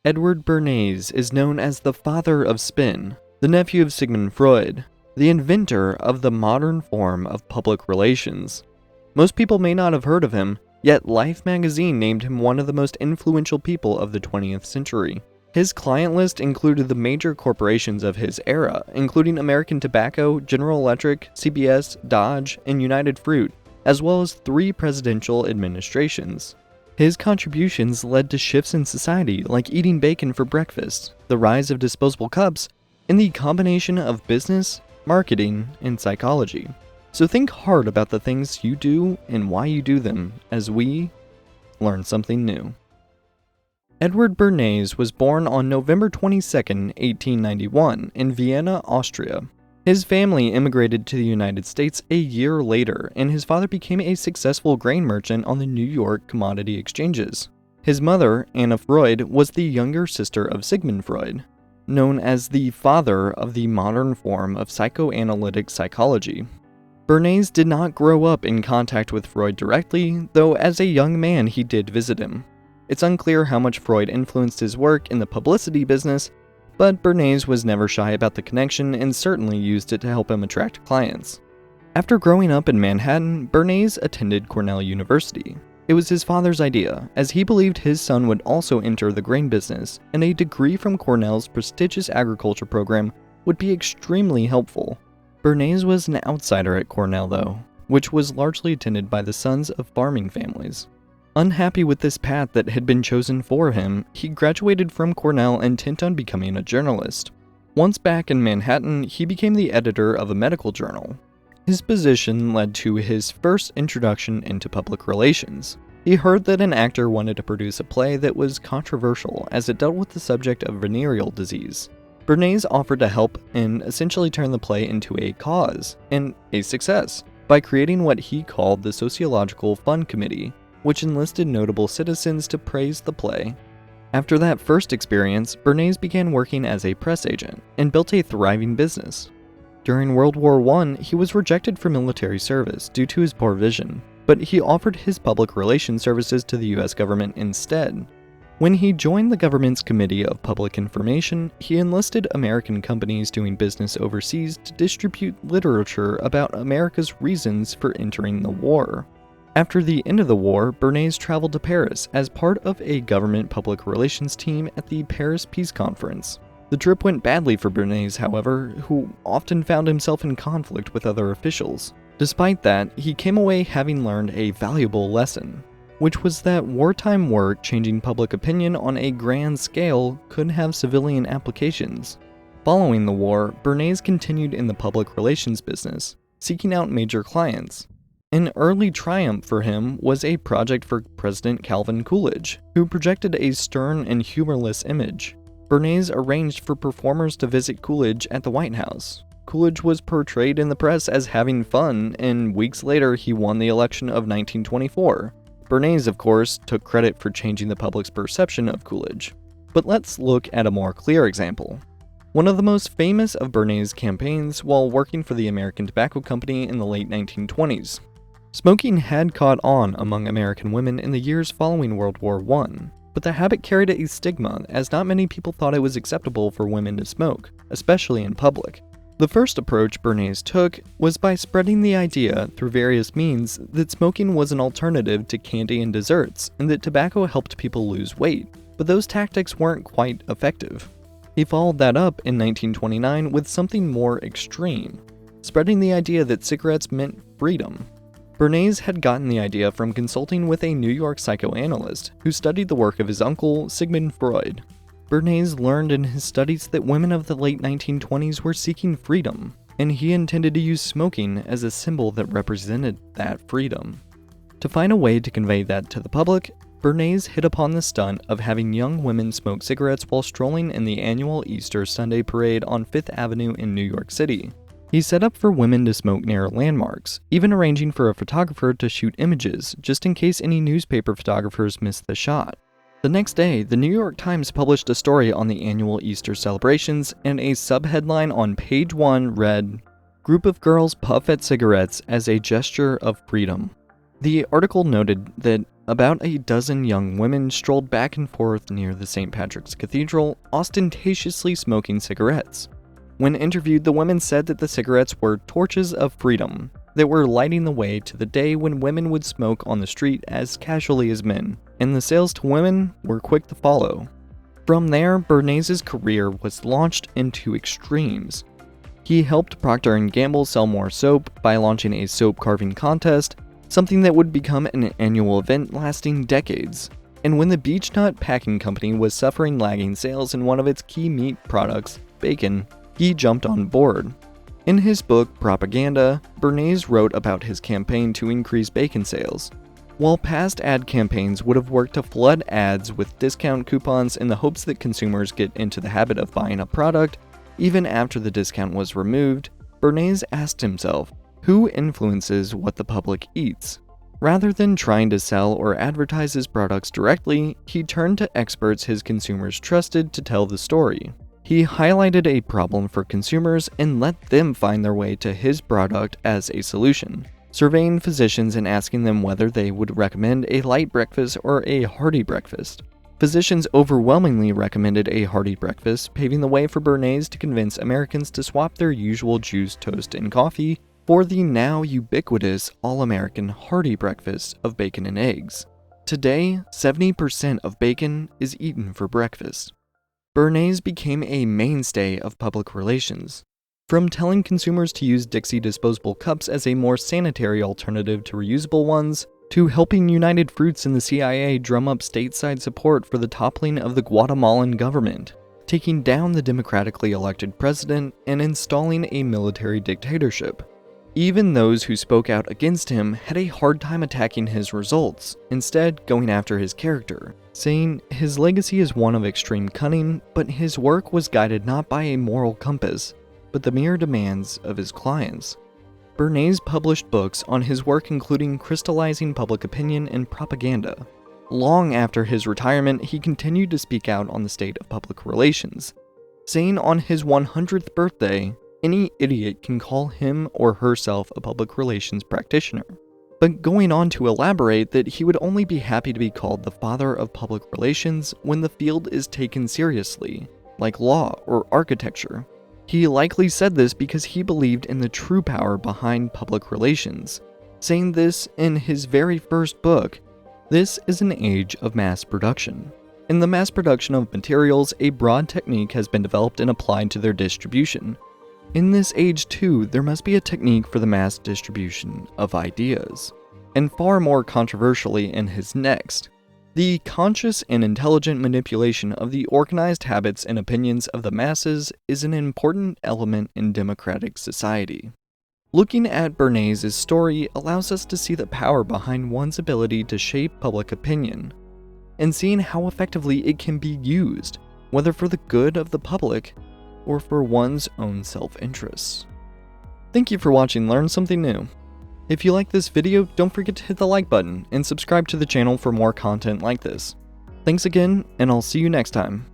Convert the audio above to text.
Edward Bernays is known as the father of spin, the nephew of Sigmund Freud, the inventor of the modern form of public relations. Most people may not have heard of him, yet Life magazine named him one of the most influential people of the 20th century. His client list included the major corporations of his era, including American Tobacco, General Electric, CBS, Dodge, and United Fruit, as well as 3 presidential administrations. His contributions led to shifts in society like eating bacon for breakfast, the rise of disposable cups, and the combination of business, marketing, and psychology. So think hard about the things you do and why you do them as we learn something new. Edward Bernays was born on November 22, 1891 in Vienna, Austria. His family immigrated to the United States a year later, and his father became a successful grain merchant on the New York commodity exchanges. His mother, Anna Freud, was the younger sister of Sigmund Freud, known as the father of the modern form of psychoanalytic psychology. Bernays did not grow up in contact with Freud directly, though as a young man he did visit him. It's unclear how much Freud influenced his work in the publicity business, but Bernays was never shy about the connection and certainly used it to help him attract clients. After growing up in Manhattan, Bernays attended Cornell University. It was his father's idea, as he believed his son would also enter the grain business, and a degree from Cornell's prestigious agriculture program would be extremely helpful. Bernays was an outsider at Cornell, though, which was largely attended by the sons of farming families. Unhappy with this path that had been chosen for him, he graduated from Cornell intent on becoming a journalist. Once back in Manhattan, he became the editor of a medical journal. His position led to his first introduction into public relations. He heard that an actor wanted to produce a play that was controversial as it dealt with the subject of venereal disease. Bernays offered to help and essentially turn the play into a cause, and a success, by creating what he called the Sociological Fund Committee, which enlisted notable citizens to praise the play. After that first experience, Bernays began working as a press agent and built a thriving business. During World War I, he was rejected for military service due to his poor vision, but he offered his public relations services to the US government instead. When he joined the government's Committee of Public Information, he enlisted American companies doing business overseas to distribute literature about America's reasons for entering the war. After the end of the war, Bernays traveled to Paris as part of a government public relations team at the Paris Peace Conference. The trip went badly for Bernays, however, who often found himself in conflict with other officials. Despite that, he came away having learned a valuable lesson, which was that wartime work changing public opinion on a grand scale could have civilian applications. Following the war, Bernays continued in the public relations business, seeking out major clients. An early triumph for him was a project for President Calvin Coolidge, who projected a stern and humorless image. Bernays arranged for performers to visit Coolidge at the White House. Coolidge was portrayed in the press as having fun, and weeks later he won the election of 1924. Bernays, of course, took credit for changing the public's perception of Coolidge. But let's look at a more clear example. One of the most famous of Bernays' campaigns while working for the American Tobacco Company in the late 1920s. Smoking had caught on among American women in the years following World War I, but the habit carried a stigma as not many people thought it was acceptable for women to smoke, especially in public. The first approach Bernays took was by spreading the idea through various means that smoking was an alternative to candy and desserts, and that tobacco helped people lose weight, but those tactics weren't quite effective. He followed that up in 1929 with something more extreme, spreading the idea that cigarettes meant freedom. Bernays had gotten the idea from consulting with a New York psychoanalyst who studied the work of his uncle, Sigmund Freud. Bernays learned in his studies that women of the late 1920s were seeking freedom, and he intended to use smoking as a symbol that represented that freedom. To find a way to convey that to the public, Bernays hit upon the stunt of having young women smoke cigarettes while strolling in the annual Easter Sunday parade on Fifth Avenue in New York City. He set up for women to smoke near landmarks, even arranging for a photographer to shoot images, just in case any newspaper photographers missed the shot. The next day, the New York Times published a story on the annual Easter celebrations, and a subheadline on page 1 read, "Group of girls puff at cigarettes as a gesture of freedom." The article noted that about a dozen young women strolled back and forth near the St. Patrick's Cathedral, ostentatiously smoking cigarettes. When interviewed, the women said that the cigarettes were torches of freedom that were lighting the way to the day when women would smoke on the street as casually as men, and the sales to women were quick to follow. From there, Bernays' career was launched into extremes. He helped Procter & Gamble sell more soap by launching a soap carving contest, something that would become an annual event lasting decades. And when the Beechnut Packing Company was suffering lagging sales in one of its key meat products, bacon, he jumped on board. In his book Propaganda, Bernays wrote about his campaign to increase bacon sales. While past ad campaigns would have worked to flood ads with discount coupons in the hopes that consumers get into the habit of buying a product, even after the discount was removed, Bernays asked himself, who influences what the public eats? Rather than trying to sell or advertise his products directly, he turned to experts his consumers trusted to tell the story. He highlighted a problem for consumers and let them find their way to his product as a solution, surveying physicians and asking them whether they would recommend a light breakfast or a hearty breakfast. Physicians overwhelmingly recommended a hearty breakfast, paving the way for Bernays to convince Americans to swap their usual juice, toast, and coffee for the now ubiquitous all-American hearty breakfast of bacon and eggs. Today, 70% of bacon is eaten for breakfast. Bernays became a mainstay of public relations. From telling consumers to use Dixie disposable cups as a more sanitary alternative to reusable ones, to helping United Fruits and the CIA drum up stateside support for the toppling of the Guatemalan government, taking down the democratically elected president, and installing a military dictatorship. Even those who spoke out against him had a hard time attacking his results, instead going after his character, saying his legacy is one of extreme cunning, but his work was guided not by a moral compass, but the mere demands of his clients. Bernays published books on his work including Crystallizing Public Opinion and Propaganda. Long after his retirement, he continued to speak out on the state of public relations, saying on his 100th birthday, any idiot can call him or herself a public relations practitioner, but going on to elaborate that he would only be happy to be called the father of public relations when the field is taken seriously, like law or architecture. He likely said this because he believed in the true power behind public relations, saying this in his very first book. This is an age of mass production. In the mass production of materials, a broad technique has been developed and applied to their distribution. In this age too, there must be a technique for the mass distribution of ideas. And far more controversially in his next, the conscious and intelligent manipulation of the organized habits and opinions of the masses is an important element in democratic society. Looking at Bernays' story allows us to see the power behind one's ability to shape public opinion, and seeing how effectively it can be used, whether for the good of the public or for one's own self-interests. Thank you for watching Learn Something New. If you like this video, don't forget to hit the like button and subscribe to the channel for more content like this. Thanks again, and I'll see you next time.